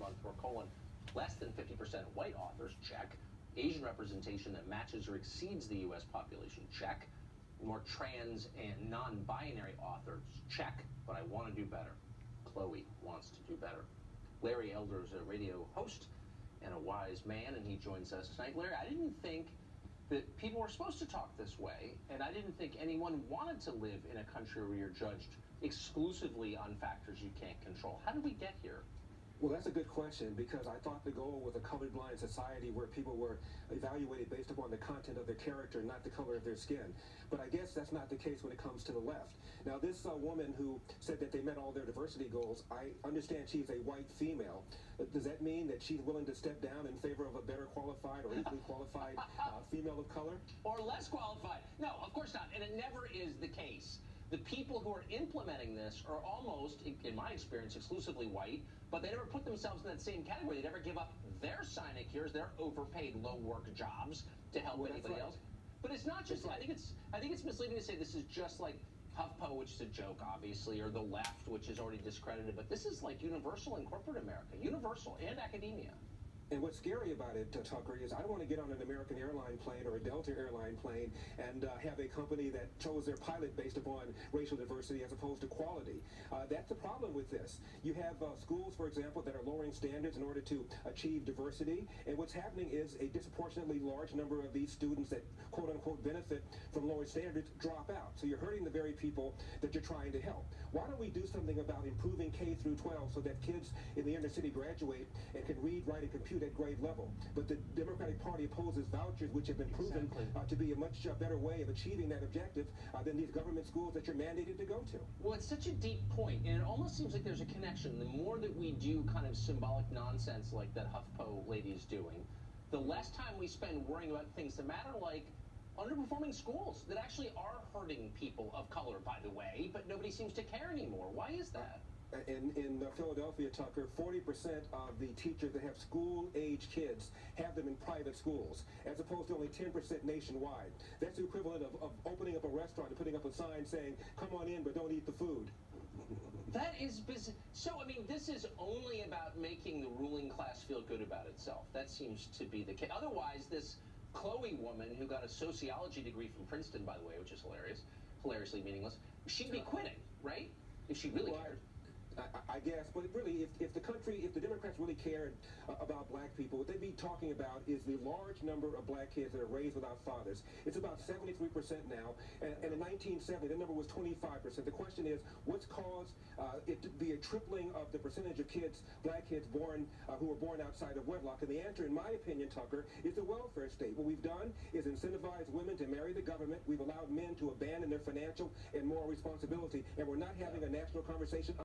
month were less than 50% white authors, check. Asian representation that matches or exceeds the U.S. population, check. More trans and non-binary authors, check. But I want to do better. Chloe wants to do better. Larry Elder is a radio host and a wise man, and he joins us tonight. Larry, I didn't think that people were supposed to talk this way, and I didn't think anyone wanted to live in a country where you're judged exclusively on factors you can't control. How did we get here? Well, that's a good question, because I thought the goal was a colorblind society where people were evaluated based upon the content of their character, not the color of their skin. But I guess that's not the case when it comes to the left. Now, this woman who said that they met all their diversity goals, I understand she's a white female. Does that mean that she's willing to step down in favor of a better qualified or equally qualified female of color? Or less qualified? No, of course not. And it never is the case. The people who are implementing this are almost, in my experience, exclusively white, but they never put themselves in that same category. They never give up their sinecures, their overpaid, low-work jobs to help anybody else. But it's not just. I think it's misleading to say this is just like HuffPo, which is a joke, obviously, or the left, which is already discredited. But this is like universal in corporate America, universal, and academia. And what's scary about it, Tucker, is I don't want to get on an American airline plane or a Delta airline plane and have a company that chose their pilot based upon racial diversity as opposed to quality. That's the problem with this. You have schools, for example, that are lowering standards in order to achieve diversity. And what's happening is a disproportionately large number of these students that, quote unquote, benefit from lower standards drop out. So you're hurting the very people that you're trying to help. Why don't we do something about improving K through 12 so that kids in the inner city graduate and can read, write, and compute at grade level? But the Democratic Party opposes vouchers, which have been proven to be a much better way of achieving that objective than these government schools that you're mandated to go to. Well, it's such a deep point, and it almost seems like there's a connection. The more that we do kind of symbolic nonsense like that HuffPo lady is doing, the less time we spend worrying about things that matter, like underperforming schools that actually are hurting people of color, by the way, but nobody seems to care anymore. Why is that? In Philadelphia, Tucker, 40% of the teachers that have school-age kids have them in private schools, as opposed to only 10% nationwide. That's the equivalent of opening up a restaurant and putting up a sign saying, "Come on in, but don't eat the food." That is business. So, I mean, this is only about making the ruling class feel good about itself. That seems to be the case. Otherwise, this Chloe woman, who got a sociology degree from Princeton, by the way, which is hilarious, hilariously meaningless, she'd be quitting, right? If she really cared. I guess, but really, if the Democrats really cared about black people, what they'd be talking about is the large number of black kids that are raised without fathers. It's about 73% now, and in 1970, the number was 25%. The question is, what's caused it to be a tripling of the percentage of kids, black kids born, who were born outside of wedlock? And the answer, in my opinion, Tucker, is the welfare state. What we've done is incentivize women to marry the government. We've allowed men to abandon their financial and moral responsibility, and we're not having a national conversation